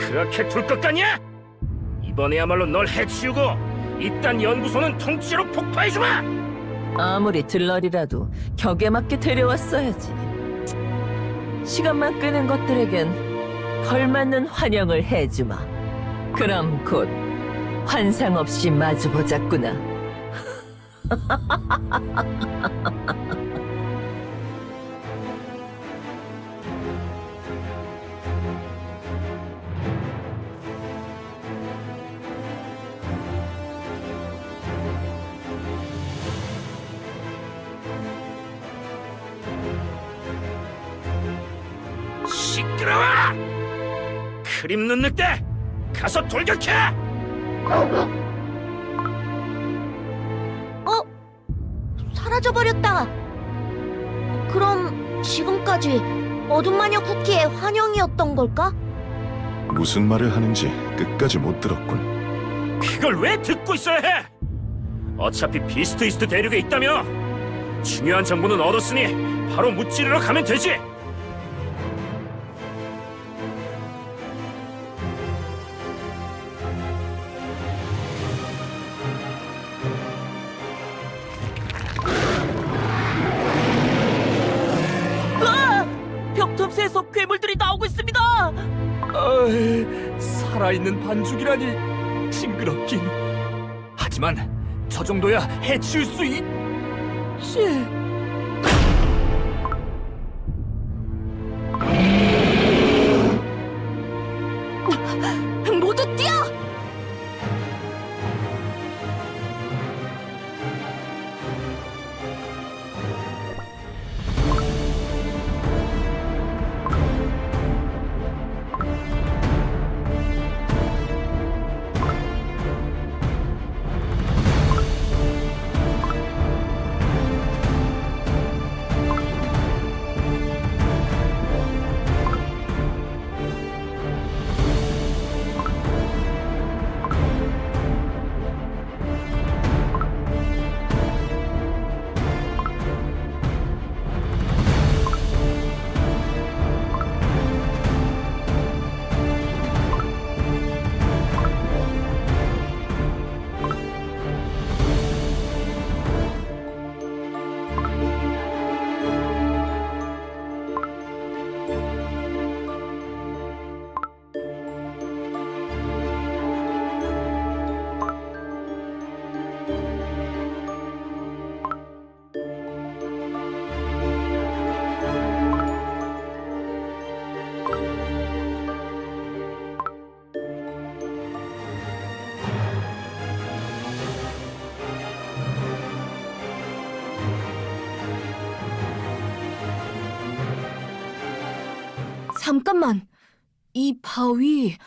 그렇게 둘 것 같냐? 이번에야말로 널 해치우고 이딴 연구소는 통째로 폭파해주마! 아무리 들러리라도 격에 맞게 데려왔어야지. 시간만 끄는 것들에겐 걸맞는 환영을 해주마. 그럼 곧 환상 없이 마주보자꾸나. 시끄러워! 크림 눈 늑대! 가서 돌격해! 사라져버렸다. 그럼 지금까지 어둠마녀 쿠키의 환영이었던 걸까? 무슨 말을 하는지 끝까지 못 들었군. 그걸 왜 듣고 있어야 해? 어차피 비스트 이스트 대륙에 있다며! 중요한 정보는 얻었으니 바로 무찌르러 가면 되지! 벽 틈새에서 괴물들이 나오고 있습니다. 살아있는 반죽이라니 징그럽긴. 하지만 저 정도야 해치울 수 있지. 모두 뛰어! 잠깐만, 이 바위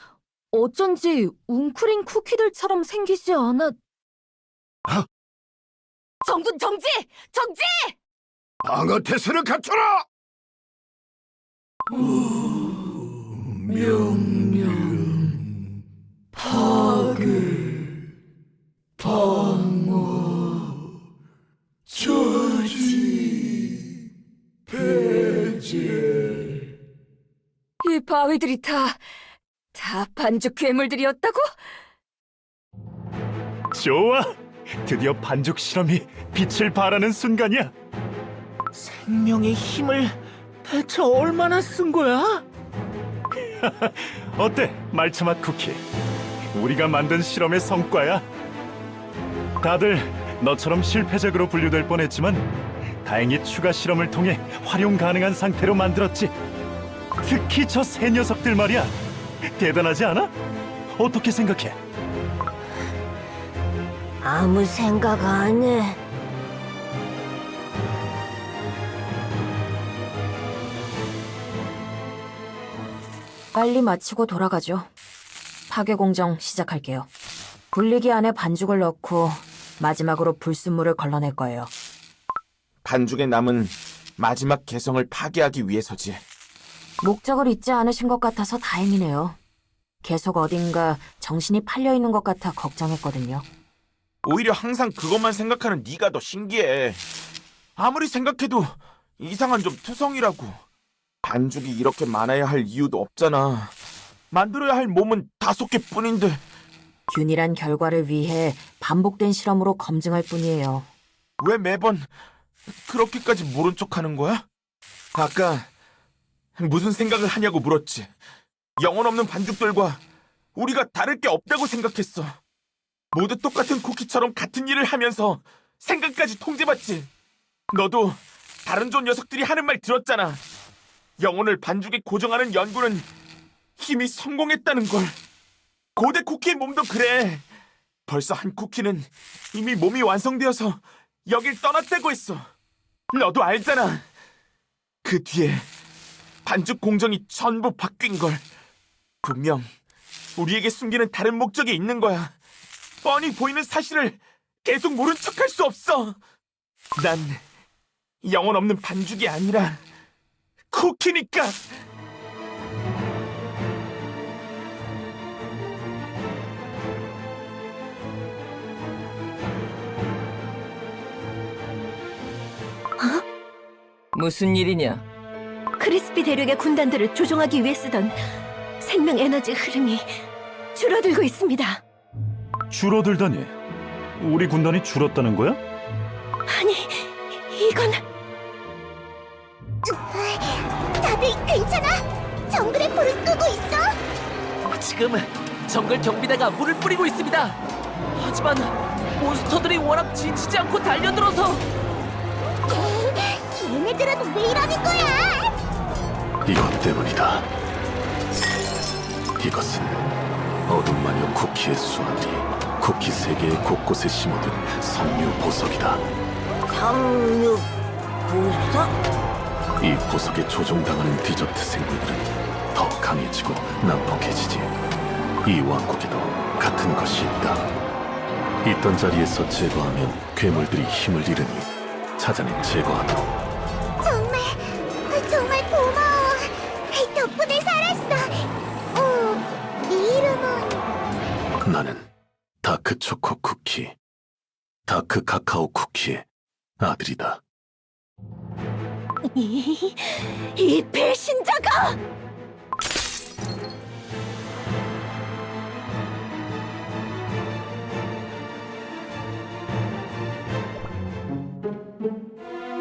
어쩐지 웅크린 쿠키들처럼 생기지 않아? 정군 정지! 정지! 방어 태세를 갖춰라! 명령 파괴 방어 저지 배제. 이 바위들이 다 반죽 괴물들이었다고? 좋아! 드디어 반죽 실험이 빛을 발하는 순간이야! 생명의 힘을 대체 얼마나 쓴 거야? 어때, 말차맛 쿠키? 우리가 만든 실험의 성과야. 다들 너처럼 실패작으로 분류될 뻔했지만 다행히 추가 실험을 통해 활용 가능한 상태로 만들었지. 특히 저 새 녀석들 말이야. 대단하지 않아? 어떻게 생각해? 아무 생각 안 해. 빨리 마치고 돌아가죠. 파괴 공정 시작할게요. 분리기 안에 반죽을 넣고 마지막으로 불순물을 걸러낼 거예요. 반죽에 남은 마지막 개성을 파괴하기 위해서지. 목적을 잊지 않으신 것 같아서 다행이네요. 계속 어딘가 정신이 팔려 있는 것 같아 걱정했거든요. 오히려 항상 그것만 생각하는 네가 더 신기해. 아무리 생각해도 이상한 좀 투성이라고. 반죽이 이렇게 많아야 할 이유도 없잖아. 만들어야 할 몸은 5개뿐인데. 균일한 결과를 위해 반복된 실험으로 검증할 뿐이에요. 왜 매번 그렇게까지 모른 척하는 거야? 아까 무슨 생각을 하냐고 물었지. 영혼 없는 반죽들과 우리가 다를 게 없다고 생각했어. 모두 똑같은 쿠키처럼 같은 일을 하면서 생각까지 통제받지. 너도 다른 종 녀석들이 하는 말 들었잖아. 영혼을 반죽에 고정하는 연구는 이미 성공했다는 걸. 고대 쿠키의 몸도 그래. 벌써 한 쿠키는 이미 몸이 완성되어서 여길 떠났다고 했어. 너도 알잖아. 그 뒤에 반죽 공정이 전부 바뀐 걸. 분명 우리에게 숨기는 다른 목적이 있는 거야. 뻔히 보이는 사실을 계속 모른 척할 수 없어. 난 영혼 없는 반죽이 아니라 쿠키니까. 무슨 일이냐? 크리스피 대륙의 군단들을 조종하기 위해 쓰던 생명 에너지 흐름이 줄어들고 있습니다. 줄어들다니. 우리 군단이 줄었다는 거야? 아니, 이건... 다들 괜찮아? 정글에 불을 끄고 있어? 지금 정글 경비대가 물을 뿌리고 있습니다. 하지만 몬스터들이 워낙 지치지 않고 달려들어서 얘네들은 왜 이러는 거야? 이것 때문이다. 이것은 어둠마녀 쿠키의 수하들이 쿠키 세계의 곳곳에 심어둔 섬유 보석이다. 정유... 보석? 이 보석에 조종당하는 디저트 생물들은 더 강해지고 난폭해지지. 이 왕국에도 같은 것이 있다. 있던 자리에서 제거하면 괴물들이 힘을 잃으니 찾아내 제거하도록. 정말 고마워. 덕분에 살았어. 네 이름은? 나는 다크 초코 쿠키, 다크 카카오 쿠키의 아들이다. 이 배신자가!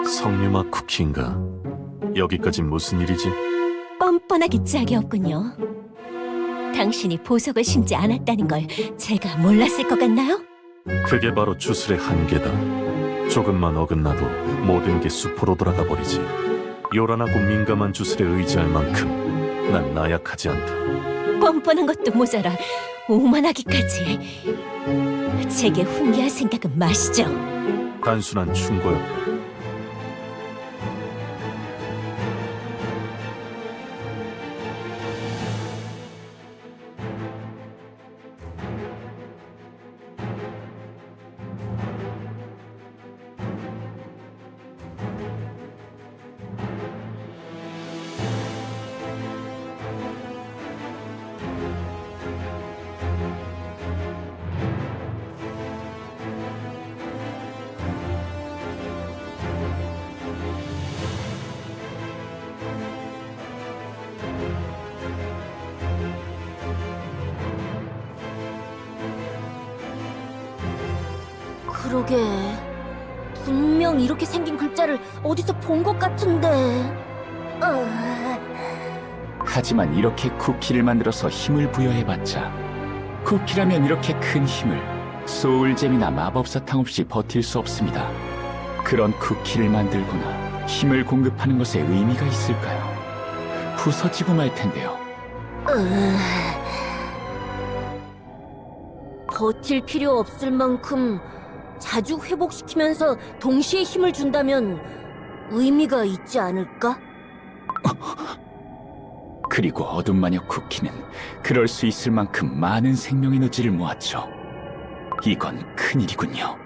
석류맛 쿠키인가? 여기까지 무슨 일이지? 뻔뻔하기 짝이 없군요. 당신이 보석을 심지 않았다는 걸 제가 몰랐을 것 같나요? 그게 바로 주술의 한계다. 조금만 어긋나도 모든 게 수포로 돌아가 버리지. 요란하고 민감한 주술에 의지할 만큼 난 나약하지 않다. 뻔뻔한 것도 모자라 오만하기까지. 제게 훈계할 생각은 마시죠. 단순한 충고였다. 그러게, 분명 이렇게 생긴 글자를 어디서 본 것 같은데. 하지만 이렇게 쿠키를 만들어서 힘을 부여해봤자 쿠키라면 이렇게 큰 힘을 소울잼이나 마법사탕 없이 버틸 수 없습니다. 그런 쿠키를 만들거나 힘을 공급하는 것에 의미가 있을까요? 부서지고 말 텐데요. 버틸 필요 없을 만큼 자주 회복시키면서 동시에 힘을 준다면 의미가 있지 않을까? 그리고 어둠마녀 쿠키는 그럴 수 있을 만큼 많은 생명 에너지를 모았죠. 이건 큰일이군요.